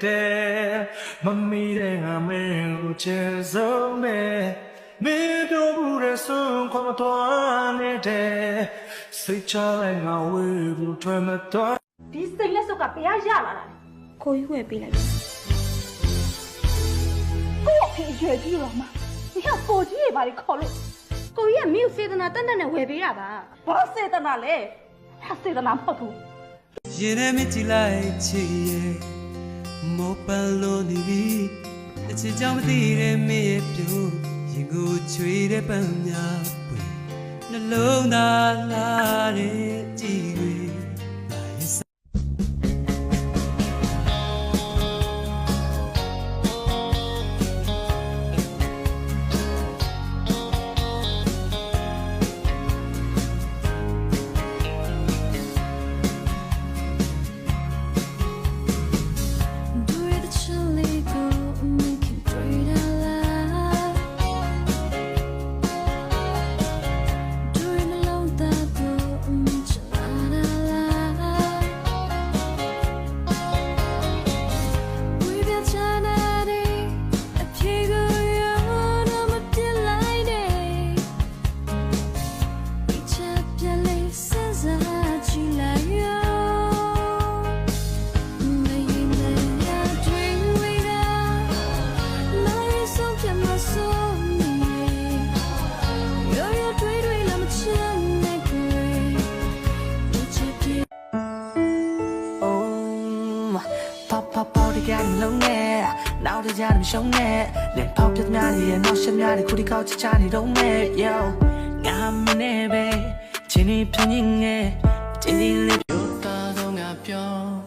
တယ်မမီတဲ့ငါမင်းကိုချစ်ဆုံးနဲ့မင်းတို့ဘူးတဲ့ဆုံးခွန်မတော်နေတဲ့စိတ်ချလိုက်ငါဝေးဘူးထွက်မတော် ဒီစိတ်လက်စုပ်ကဘယ်ရလာတာလဲကိုကြီးဝယ်ပေးလိုက်ကို့ဖေးရွယ်ကြီးတော့မှဒီကကိုကြီးတွေဘာတွေခေါ်လို့ကိုကြီးကမြို့စေတနာတက်တက်နဲ့ဝယ်ပေးတာပါဘာစေတနာလဲဟာစေတနာမဟုတ်ဘူး ရင်ထဲမြစ်ကြည့်လိုက်ချစ်ရဲ့မောပန်လို့နေပြီအချစ်ကြောင့်မသိတဲ့မင်းရဲ့ပြုံးရင်ကိုချွေတဲ့ပန်းများပွေနှလုံးသားလာတဲ့ကြည်တွေ Now the jam show net, then pop it now and not shut now the coolie couch Charlie don't make yo. I'm nebe, Jenny pinning it, Jenny lip yota don't up yo,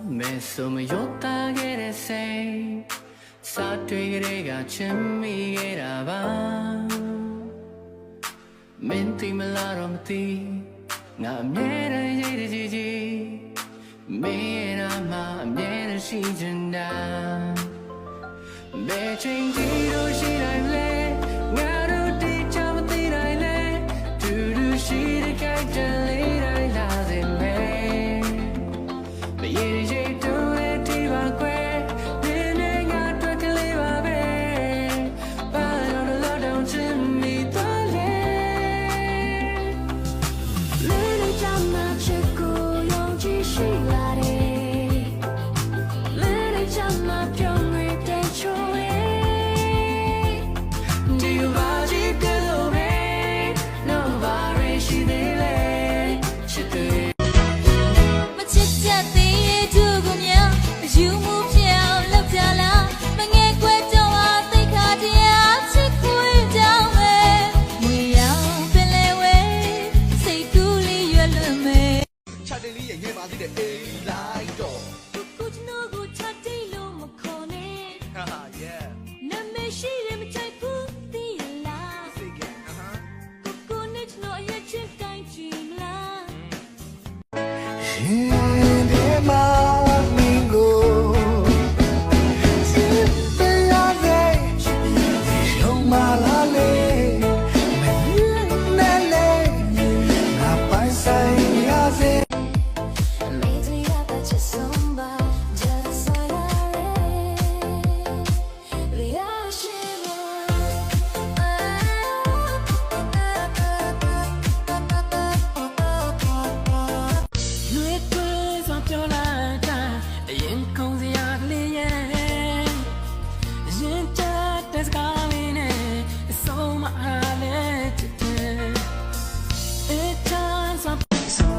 Messum yota get a say. Saturday got chimney get a van. Minty malarum tea, not made a gigi. Me and I'm never season down. Between you, she like lay, now do teach I'm the I do she the character later, love in me. But you do it, Tiva Quay, then I got to live a bay. But on the low down to me, the lay. Little Jama Chico, young G, she like it. Little Jama, young Rick, they show.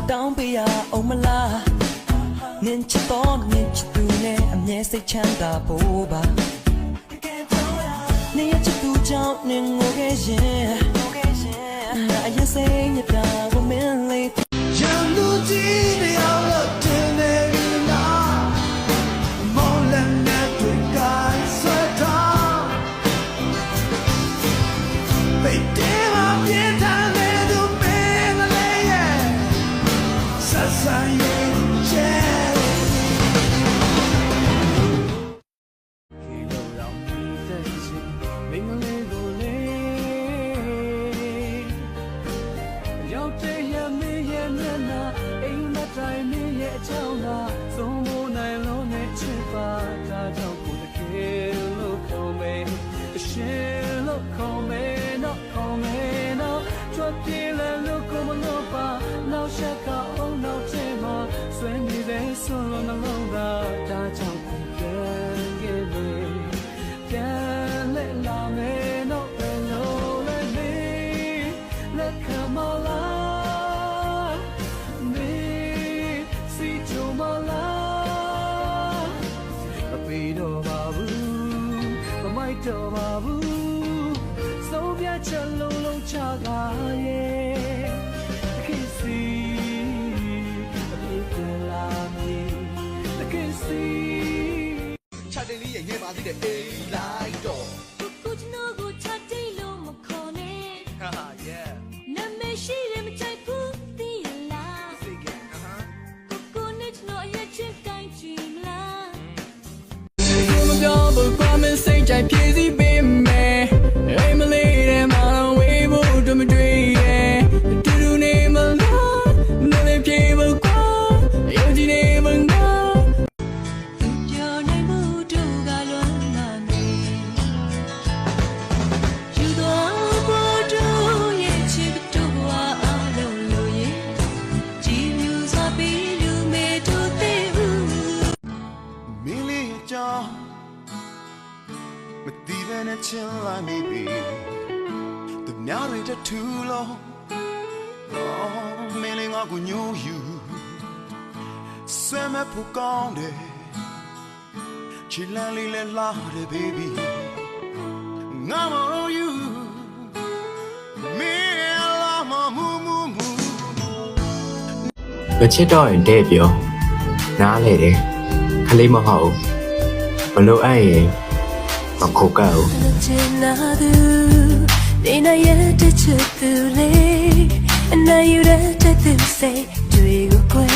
Don't be a omala Ninja to ninja tune amye se chanda boba Nia chitu jao ning oge yin Na yin se nyata wo min le Jandu ji de yaw lo tin ne na Mo lam na twi kai swa ta Bai de ma pye ta le du me la le ye Sa yin che Kilo lao ni de sin Ming le go le Yao te ya me ye me na Ain ma tai me ye chao na Song mo nai lo ne chi pa ta chao တော့ပါဘူးဆုံးဖြတ်ချက်လုံးလုံးချကားရဲ့ခေစီအပြေကလာမီခေစီ ချတယ်လေးရဲ့ငယ်ပါသေးတဲ့အေးလိုက်တော့ ကိုကျွန်တော်ကိုချတိလို့မခေါ်နဲ့ ဟာ yeah နာမည်ရှိတယ်မချိုက်ဘူးသိရလား say again ကိုနဲ့ကျွန်တော်အရက်ချစ်တိုင်းကြည့်မလား ကိုမပြောဘူးကွာမစိတ်ကြိုက်ပြေးစီပေးမယ်အိမ်မလေးတဲ့မှာဝေးဖို့တို့မတွေ့ရဲ့တူတူနေမလားနေလေပြေးဖို့ကွာရုံကြည့်နေမငါ ပြောနိုင်မှုတို့ကလွမ်းလာနေယူတော့ဘောတို့ရဲ့ချစ်တို့ဝါအားလုံးလို့ရဲ့ကြည်မြူစွာပြီးလူမေတို့တဲ့ဦး မင်းလေးရဲ့ကြောင့်မတီးဘဲနဲ့ချင်လိုက်မိပြီသူများတွေတထူလုံးမင်းလေးငါကိုညှို့ယူဆွဲမဲ့ဖို့ကောင်းတယ်ချီလန်းလေးလဲလာတယ် baby ငါမလို့ you မင်းလာမမူမူမူ မချစ်တော့ရင်တဲ့ပြောနားလေတယ်ခလေးမဟုတ်မလို့အဲ့ရင်မခုတ်ကောက် ချင်နာသူနေနေရတဲ့ချစ်သူလေးအနာယူတဲ့သူစိတ်တွေကိုခွဲ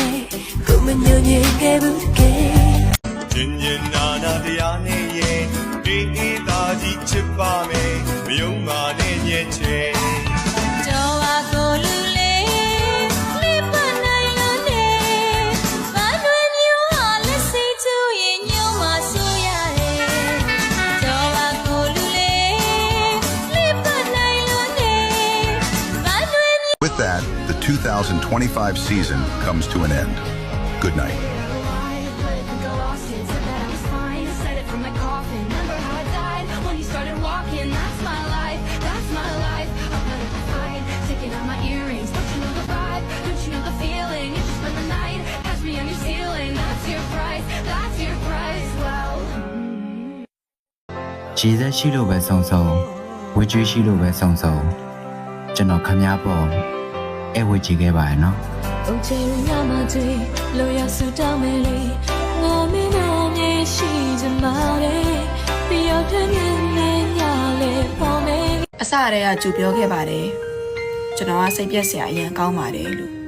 ကိုမညွန့်ညင်ခဲ့ဘူးကဲ ညင်ညင်နာနာတရားနဲ့ရဲ့အေးအေးသားကြီးချစ်ပါမယ်မယုံပါနဲ့ညက်ချေ ကြော်ပါကိုလူလေးလေးပနိုင်လို့နေဘာလို့မျိုးဟာလက်စိတ်သူရဲ့ညုံမဆိုရတယ်ကြော်ပါကိုလူလေးလေးပနိုင်လို့နေဘာလို့ With that, the 2025 season comes to an end. Good night. Jesus ရှိလို့ပဲဆုံးဆုံးဝေကျွေးရှိလို့ပဲဆုံးဆုံးကျွန်တော်ခမည်းပေါ်အဲ့ဝေကြည့်ခဲ့ပါရဲ့နော် အုတ်ချေရညမတွေလိုရဆူတောင်းမယ်လေငါမင်းနဲ့နေရှိကြမှာလေတယောက်တည်းနဲ့ညလေပေါ်မယ် အစတည်းကကြူပြောခဲ့ပါတယ်ကျွန်တော်ကစိတ်ပြက်စရာအရင်ကောင်းပါတယ်လို့